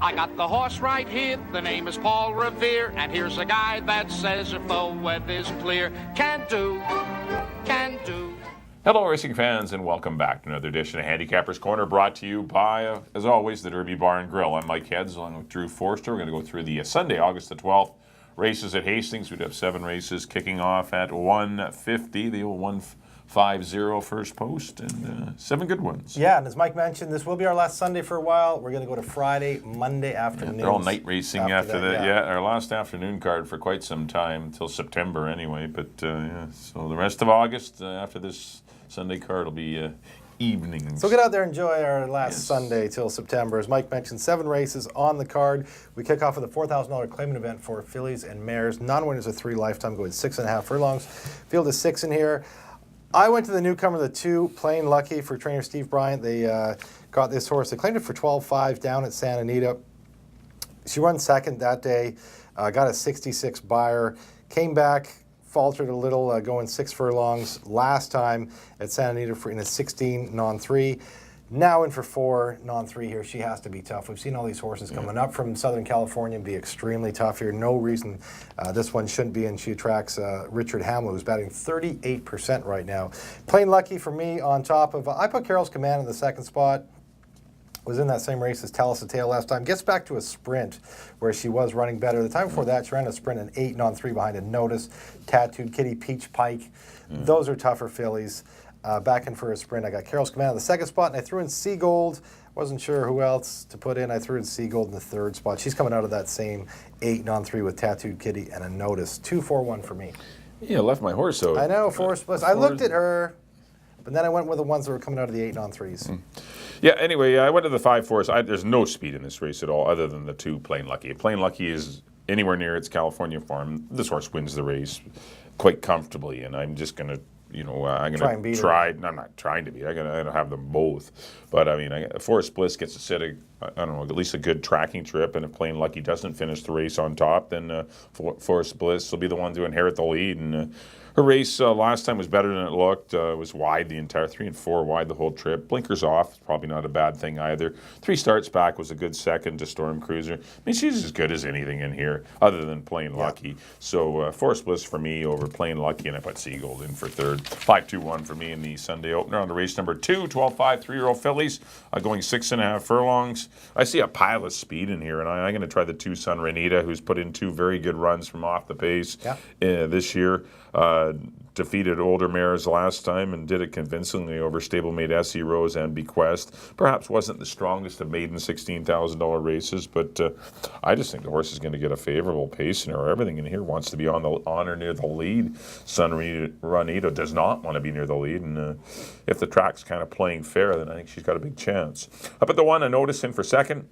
I got the horse right here, the name is Paul Revere, and here's a guy that says if the weather's clear, can do. Hello, racing fans, and welcome back to another edition of Handicapper's Corner, brought to you by, as always, the Derby Bar and Grill. I'm Mike Heads, along with Drew Forster. We're going to go through the Sunday, August the 12th, races at Hastings. We'd have 7 races kicking off at 1:50, the old 150 first post, and 7 good ones. Yeah, and as Mike mentioned, this will be our last Sunday for a while. We're going to go to Friday, Monday afternoon. They're all night racing after that. Yeah, our last afternoon card for quite some time, until September anyway. But so the rest of August, after this Sunday card, will be evenings. So get out there and enjoy our last Sunday till September. As Mike mentioned, 7 races on the card. We kick off with a $4,000 claimant event for fillies and mares. Non-winners of 3 lifetime, going 6.5 furlongs. Field of 6 in here. I went to the newcomer, the 2, Plain Lucky, for trainer Steve Bryant. They got this horse. They claimed it for 12.5 down at Santa Anita. She won second that day, got a 66 buyer, came back, faltered a little, going 6 furlongs last time at Santa Anita in a 16 non-3. Now in for 4 non-3 here. She has to be tough. We've seen all these horses coming up from Southern California and be extremely tough here. No reason this one shouldn't be, and she attracts Richard Hamlin, who's batting 38% right now. Plain Lucky for me on top of, I put Carol's Command in the 2nd spot. Was in that same race as Tell Us a Tale last time. Gets back to a sprint where she was running better. The time before that, she ran a sprint in 8 non-3 behind a Notice, Tattooed Kitty, Peach Pike. Those are tougher fillies. Back in for a sprint. I got Carol's Command in the 2nd spot, and I threw in Seagold. Wasn't sure who else to put in. I threw in Seagold in the 3rd spot. She's coming out of that same 8 non-3 with Tattooed Kitty and a Notice. 2-4-1 for me. Yeah, I left my horse out. I know, Forest Bliss. I looked at her, but then I went with the ones that were coming out of the 8 non-3s. Yeah, anyway, I went to the 5-4. There's no speed in this race at all, other than the 2 Plain Lucky. Plain Lucky is anywhere near its California farm. This horse wins the race quite comfortably, and I'm just going to, I'm going to try. I'm not trying to beat. I'm going to have them both. But, I mean, Forest Bliss gets to sit, at least a good tracking trip, and if Plain Lucky doesn't finish the race on top, then Forest Bliss will be the one to inherit the lead. And her race last time was better than it looked. It was wide the entire 3 and 4 wide the whole trip. Blinkers off, probably not a bad thing either. 3 starts back was a good second to Storm Cruiser. I mean, she's as good as anything in here, other than Plain Lucky. So Forest Bliss for me over Plain Lucky, and I put Seagold in for 3rd. 5-2-1 for me in the Sunday opener on the race number 2. 12-5 3-year-old fillies going 6.5 furlongs. I see a pile of speed in here, and I'm going to try the 2 Sun Renita, who's put in 2 very good runs from off the pace this year. Defeated older mares last time and did it convincingly over stablemate Essie Rose and Bequest. Perhaps wasn't the strongest of maiden $16,000 races, but I just think the horse is going to get a favorable pace in her. Everything in here wants to be on or near the lead. Sun Renita does not want to be near the lead, and if the track's kind of playing fair, then I think she's got a big chance. Up at the 1, a Notice in for 2nd.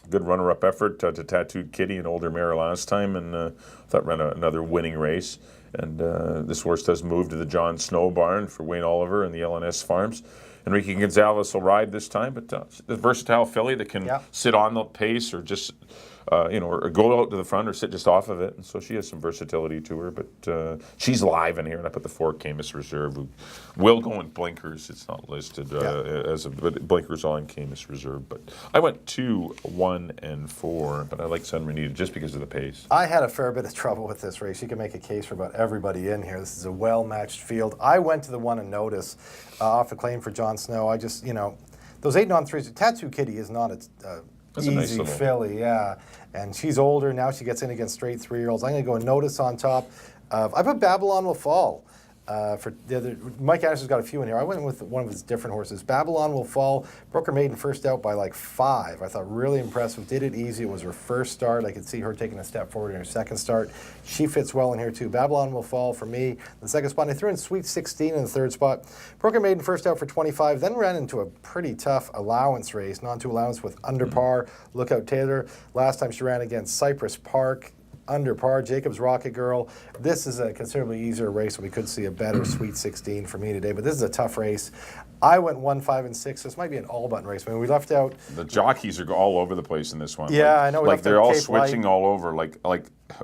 Good runner-up effort to Tattooed Kitty, an older mare last time, and thought ran another winning race. And this horse does move to the John Snow barn for Wayne Oliver and the LNS Farms. Enrique Gonzalez will ride this time, but the versatile filly that can sit on the pace or just, or go out to the front or sit just off of it. And so she has some versatility to her, but she's live in here. And I put the 4 Camus Reserve, who will go in blinkers. It's not listed but blinkers on Camus Reserve. But I went 2, 1, and 4, but I like Sun Renita just because of the pace. I had a fair bit of trouble with this race. You can make a case for about everybody in here. This is a well-matched field. I went to the 1 and Notice off a claim for John Snow. I just, those 8 non-3s, Tattoo Kitty is not a easy filly, and she's older. Now she gets in against straight 3-year-olds. I'm going to go Notice on top. I put Babylon Will Fall. For the other, Mike Anderson's got a few in here. I went with one of his different horses. Babylon Will Fall. Broke her maiden first out by like 5. I thought really impressive. Did it easy. It was her first start. I could see her taking a step forward in her 2nd start. She fits well in here too. Babylon Will Fall for me. The 2nd spot. And I threw in Sweet 16 in the 3rd spot. Broke her maiden first out for 25. Then ran into a pretty tough allowance race. Non-2 allowance with under par. Lookout Taylor. Last time she ran against Cypress Park. Under par, Jacob's Rocket Girl. This is a considerably easier race, so we could see a better Sweet 16 for me today. But this is a tough race. I went 1, 5, and 6. This might be an all-button race. I mean, we left out... The jockeys are all over the place in this one. Yeah, I know. They're all switching all over. Like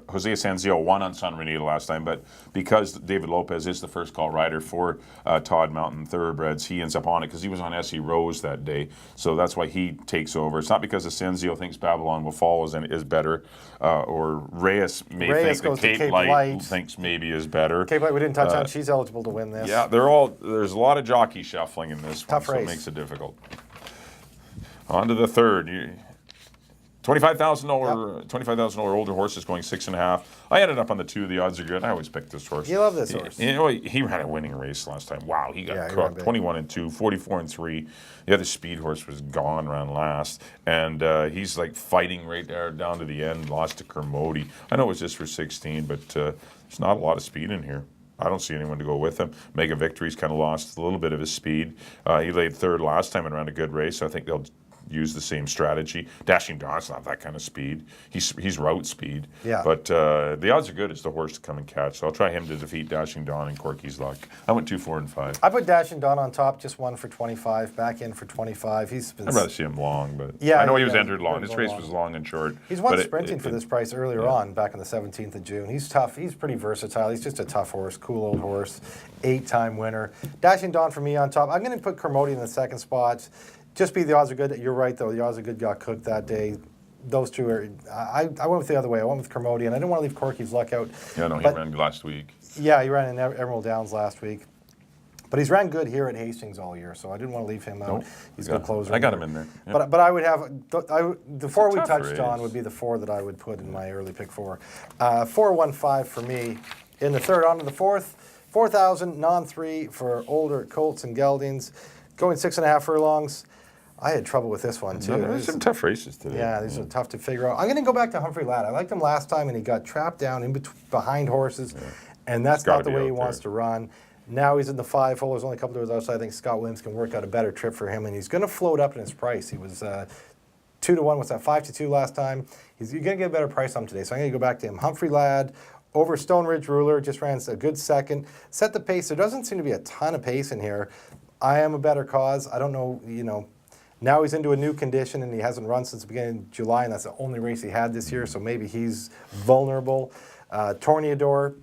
Jose Sanzio won on San Renito last time, but because David Lopez is the first call rider for Todd Mountain Thoroughbreds, he ends up on it because he was on SE Rose that day. So that's why he takes over. It's not because the Sanzio thinks Babylon will fall is better, or Reyes may think that Cape Light thinks maybe is better. Cape Light we didn't touch on. She's eligible to win this. Yeah, there's a lot of jockey shuffling in this one, so it makes it difficult. On to the third. $25,000 older horse is going 6.5. I ended up on the 2. The odds are good. I always pick this horse. You love this horse. You know, he ran a winning race last time. Wow, he got cooked. 21-2, 44-3. The other speed horse was gone around last, and he's like fighting right there down to the end. Lost to Kermode. I know it was just for 16, but there's not a lot of speed in here. I don't see anyone to go with him. Mega Victory's kind of lost a little bit of his speed. He laid third last time and ran a good race. So I think they'll use the same strategy. Dashing Dawn's not that kind of speed. He's route speed. Yeah. But the odds are good as the horse to come and catch. So I'll try him to defeat Dashing Dawn and Corky's Luck. I went 2, 4, and 5. I put Dashing Dawn on top, just 1 for 25, back in for 25. I'd rather see him long, but yeah, I know he was entered long. This race was long and short. He's won sprinting for this price earlier on, back on the 17th of June. He's tough. He's pretty versatile. He's just a tough horse, cool old horse, 8-time winner. Dashing Dawn for me on top. I'm going to put Kermode in the second spot. Just be the odds are good. You're right, though. The odds are good got cooked that day. Those two are. I went with the other way. I went with Kermode, and I didn't want to leave Corky's Luck out. Yeah, no, he ran last week. Yeah, he ran in Emerald Downs last week. But he's ran good here at Hastings all year, so I didn't want to leave him out. Nope. He's a good closer. I got him in there. Yep. But I would have the 4 we touched on would be the 4 that I would put in my early pick 4. 4-1-5 for me in the third. On to the fourth. 4,000 non-3 for older colts and geldings, going 6.5 furlongs. I had trouble with this one, too. There's some tough races today. Yeah, these are tough to figure out. I'm going to go back to Humphrey Ladd. I liked him last time, and he got trapped down behind horses, and that's not the way he wants to run. Now he's in the 5-hole. There's only a couple of doors outside. I think Scott Williams can work out a better trip for him, and he's going to float up in his price. He was 2-1. What's that, 5-2 last time? You're going to get a better price on him today, so I'm going to go back to him. Humphrey Ladd over Stone Ridge Ruler, just ran a good second. Set the pace. There doesn't seem to be a ton of pace in here. I am a better cause. I don't know, now he's into a new condition, and he hasn't run since the beginning of July, and that's the only race he had this year, so maybe he's vulnerable. Torneador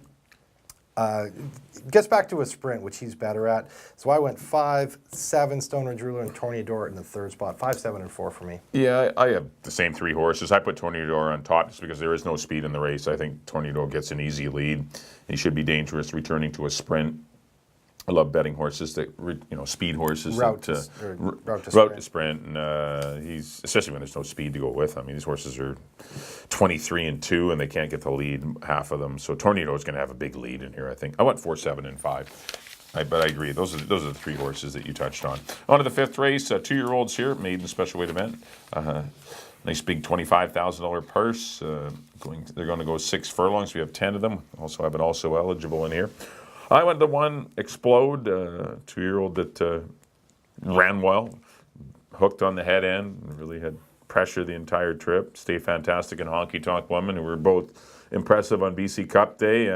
gets back to a sprint, which he's better at. So I went 5, 7, Stone Ridge Ruler, and Torneador in the third spot. 5, 7, and 4 for me. Yeah, I have the same 3 horses. I put Torneador on top just because there is no speed in the race. I think Torneador gets an easy lead. He should be dangerous returning to a sprint. I love betting horses that, speed horses. Route to sprint. And he's, especially when there's no speed to go with them. I mean, these horses are 23-2, and they can't get the lead, half of them. So Tornado is going to have a big lead in here, I think. I went 4, 7, and 5. But I agree. Those are the 3 horses that you touched on. On to the 5th race. 2-year-olds here, maiden special weight event. Nice big $25,000 purse. They're going to go 6 furlongs. We have 10 of them. Also have an also eligible in here. I went to 1 Explode, 2-year-old that ran well, hooked on the head end, really had pressure the entire trip. Stay Fantastic and Honky Tonk Woman, who were both impressive on BC Cup Day,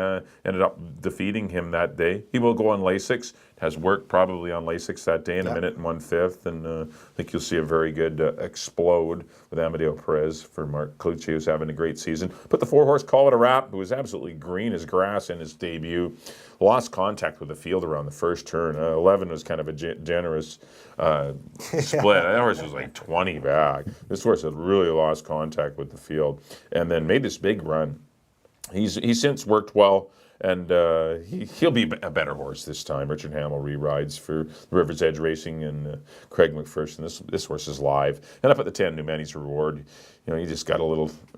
ended up defeating him that day. He will go on Lasix, has worked probably on Lasix that day in a minute and 1/5, and I think you'll see a very good Explode with Amadeo Perez for Mark Clucci, who's having a great season. Put the 4-horse Call It a Wrap, who was absolutely green as grass in his debut. Lost contact with the field around the first turn. 11 was kind of a generous split. That horse was like 20 back. This horse had really lost contact with the field and then made this big run. He's since worked well, and he'll be a better horse this time. Richard Hamill re-rides for River's Edge Racing and Craig McPherson. This horse is live. And up at the 10, New Manny's Reward. He just got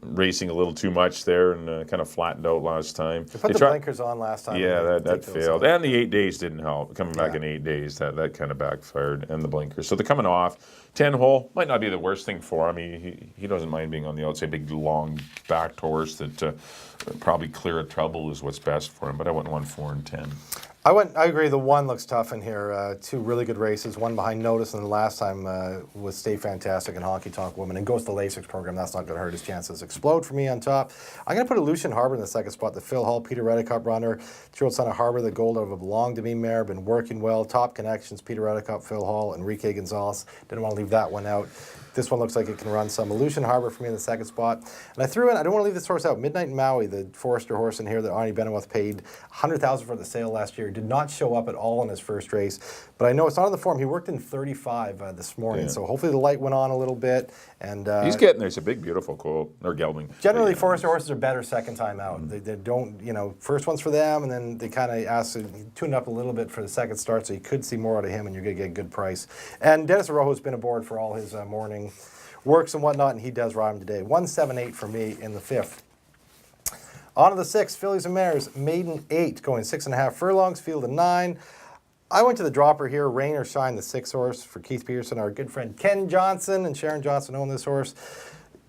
racing a little too much there and kind of flattened out last time. They put the blinkers on last time. Yeah, that failed. And the 8 days didn't help. Coming back in 8 days, that kind of backfired, and the blinkers. So they're coming off. 10-hole might not be the worst thing for him. He doesn't mind being on the outside. Big, long backed horse that probably clear of trouble is what's best for him. But I went 1, 4, and 10. I agree. The 1 looks tough in here. 2 really good races. 1 behind Notice, and the last time was Stay Fantastic and Honky Tonk Woman. And goes to the Lasix program. That's not going to hurt his chances. Explode for me on top. I'm going to put Aleutian Harbor in the second spot. The Phil Hall, Peter Reddicup runner. 2-year-old son of Harbor, the gold of a Belong to Me mare. Been working well. Top connections, Peter Reddicup, Phil Hall, Enrique Gonzalez. Didn't want to leave that one out. This one looks like it can run some. Illusion Harbor for me in the second spot. And I threw in, I don't want to leave this horse out, Midnight in Maui, the Forester horse in here that Arnie Benoweth paid $100,000 for the sale last year. Did not show up at all in his first race, but I know it's not on the form. He worked in 35 this morning, so hopefully the light went on a little bit. And he's getting there. He's a big, beautiful colt, or gelding. Generally, Forester horses are better second time out. They don't, first one's for them, and then they kind of ask to tune up a little bit for the second start, so you could see more out of him, and you're going to get a good price. And Dennis Arrojo's been aboard for all his morning works and whatnot, and he does ride him today. 178 for me in the fifth. On to the sixth, fillies and mares, maiden 8, going 6.5 furlongs, field of 9. I went to the dropper here, Rain or Shine, the 6 horse for Keith Pearson. Our good friend Ken Johnson and Sharon Johnson own this horse.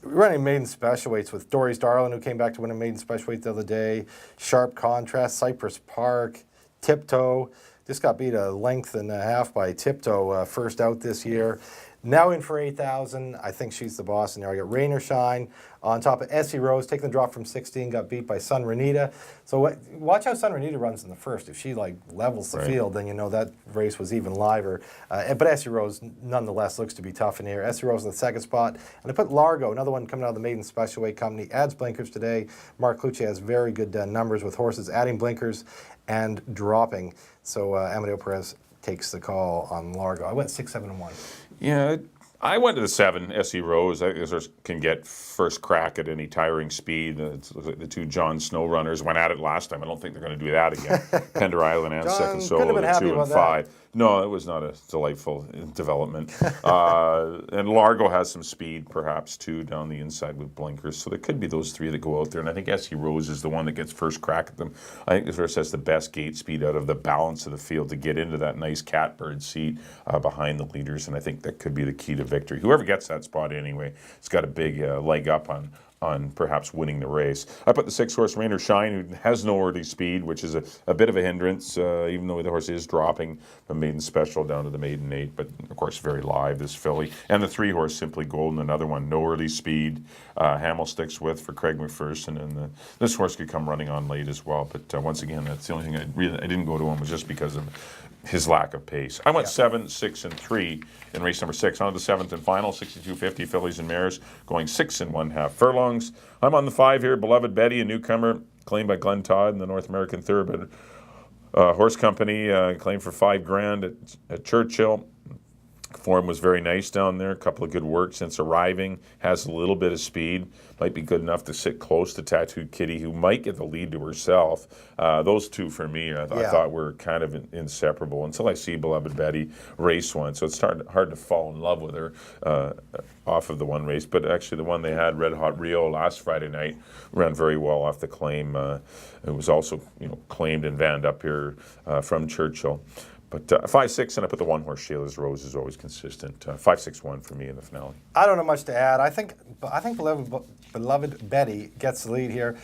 We're running maiden special weights with Doris Darlin, who came back to win a maiden special weight the other day. Sharp Contrast, Cypress Park, Tiptoe. Just got beat a length and a half by Tiptoe first out this year. Now in for 8,000. I think she's the boss in there. I got Rain or Shine on top of Essie Rose, taking the drop from 16, got beat by Sun Renita. So watch how Sun Renita runs in the first. If she levels the field, then you know that race was even liver. But Essie Rose nonetheless looks to be tough in here. Essie Rose in the second spot. And I put Largo, another one coming out of the maiden special weight company, adds blinkers today. Mark Clucci has very good numbers with horses adding blinkers and dropping. So Amadeo Perez takes the call on Largo. I went 6, 7, and 1. Yeah, I went to the 7, Essie Rose. I guess can get first crack at any tiring speed. The 2 John Snow runners went at it last time. I don't think they're going to do that again. Pender Island and John Second Solo, the 2 and 5. No, it was not a delightful development. And Largo has some speed, perhaps, too, down the inside with blinkers. So there could be those 3 that go out there. And I think Essie Rose is the one that gets first crack at them. I think this horse has the best gate speed out of the balance of the field to get into that nice catbird seat behind the leaders. And I think that could be the key to victory. Whoever gets that spot anyway, it's got a big leg up on perhaps winning the race. I put the 6 horse Rain or Shine, who has no early speed, which is a bit of a hindrance, even though the horse is dropping from maiden special down to the maiden 8, but of course very live, this filly. And the 3 horse Simply Golden, another one, no early speed. Hamill sticks with for Craig McPherson, and this horse could come running on late as well. But once again, that's the only thing I didn't go to him was just because of his lack of pace. I went 7, 6, and 3 in race number 6. On to the 7th and final, 62.50 fillies and mares, going 6 1/2 furlongs. I'm on the 5 here, Beloved Betty, a newcomer, claimed by Glenn Todd in the North American Thoroughbred Horse Company, claimed for $5,000 at Churchill. Form was very nice down there. A couple of good work since arriving. Has a little bit of speed. Might be good enough to sit close to Tattooed Kitty, who might get the lead to herself. Those 2 for me, I thought were kind of inseparable until I see Beloved Betty race one. So it's hard to fall in love with her off of the one race. But actually, the one they had, Red Hot Rio, last Friday night, ran very well off the claim. It was also claimed and vanned up here from Churchill. But 5, 6, and I put the 1 horse Sheila's Rose is always consistent. 5, 6, 1 for me in the finale. I don't have much to add. I think Beloved Betty gets the lead here.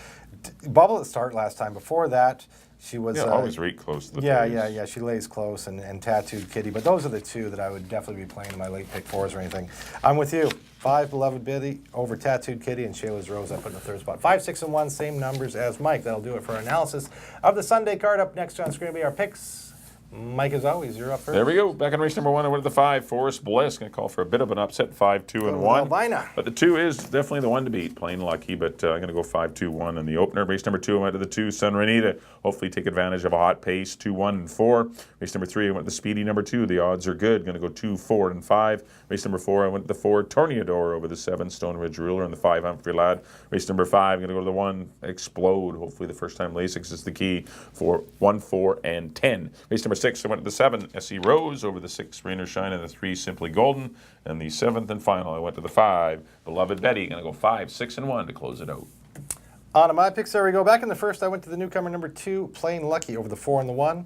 Bubble at the start last time. Before that, she was always right close to the pace. Yeah. Yeah. She lays close and Tattooed Kitty. But those are the 2 that I would definitely be playing in my late pick 4s or anything. I'm with you. 5 Beloved Betty over Tattooed Kitty, and Sheila's Rose I put in the 3rd spot. 5, 6, and 1, same numbers as Mike. That'll do it for our analysis of the Sunday card. Up next on screen will be our picks. Mike, as always, you're up first. There we go. Back in race number 1, I went to the 5, Forest Bliss. Going to call for a bit of an upset, 5, 2, and 1. Albina. But the 2 is definitely the one to beat. Plain lucky, but I'm going to go 5, 2, 1 in the opener. Race number 2, I went to the 2, Sun Renita. Hopefully take advantage of a hot pace, 2, 1, and 4. Race number 3, I went to the Speedy number 2. The odds are good. Going to go 2, 4, and 5. Race number 4, I went to the 4, Torneador over the 7, Stone Ridge Ruler, and the 5, Humphrey Lad. Race number 5, I'm going to go to the 1, Explode. Hopefully the first time Lasix is the key for 1, 4, and 10. Race number 6, I went to the 7, Essie Rose over the 6, Rain or Shine, and the 3, Simply Golden. And the 7th and final, I went to the 5, Beloved Betty. Going to go 5, 6, and 1 to close it out. On to my picks, there we go. Back in the first, I went to the newcomer number 2, Plain Lucky, over the 4 and the 1.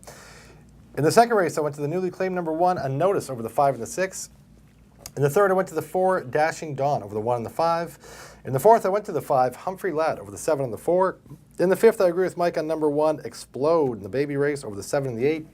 In the second race, I went to the newly claimed number 1, Unnoticed, over the 5 and the 6. In the third, I went to the 4, Dashing Dawn, over the 1 and the 5. In the fourth, I went to the 5, Humphrey Lad, over the 7 and the 4. In the fifth, I agree with Mike on number 1, Explode, in the baby race, over the 7 and the 8.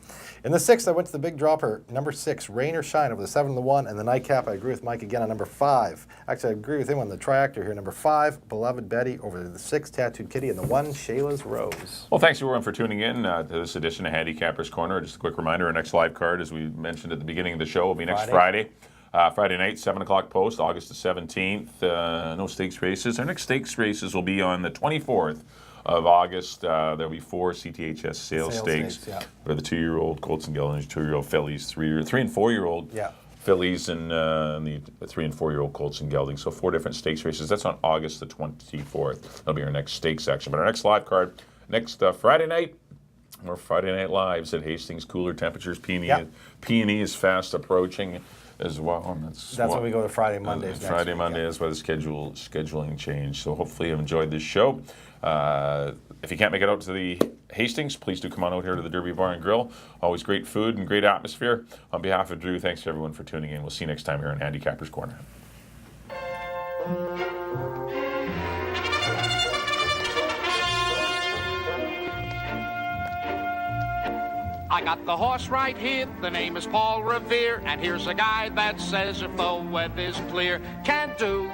In the sixth, I went to the big dropper, number 6, Rain or Shine, over the 7 and the 1. And the nightcap, I agree with Mike again on number 5. Actually, I agree with him on the triactor here. Number 5, Beloved Betty, over the 6, Tattooed Kitty, and the 1, Sheila's Rose. Well, thanks everyone for tuning in to this edition of Handicapper's Corner. Just a quick reminder, our next live card, as we mentioned at the beginning of the show, will be next Friday. Friday night, 7 o'clock post, August the 17th. No stakes races. Our next stakes races will be on the 24th of August. There'll be 4 CTHS sales stakes for the 2-year-old colts and geldings, 2-year-old fillies, 3 and 4-year-old fillies, and the 3 and 4-year-old colts and geldings. So 4 different stakes races. That's on August the 24th. That'll be our next stakes section. But our next live card, next Friday night, more Friday Night Lives at Hastings. Cooler temperatures. P&E is fast approaching as well. And that's when we go to Friday, Mondays. Friday, Monday is why the scheduling changed. So hopefully you've enjoyed this show. If you can't make it out to the Hastings, please do come on out here to the Derby Bar and Grill. Always great food and great atmosphere. On behalf of Drew, thanks to everyone for tuning in. We'll see you next time here on Handicapper's Corner. I got the horse right here, the name is Paul Revere, and here's a guy that says if the weather's clear, can do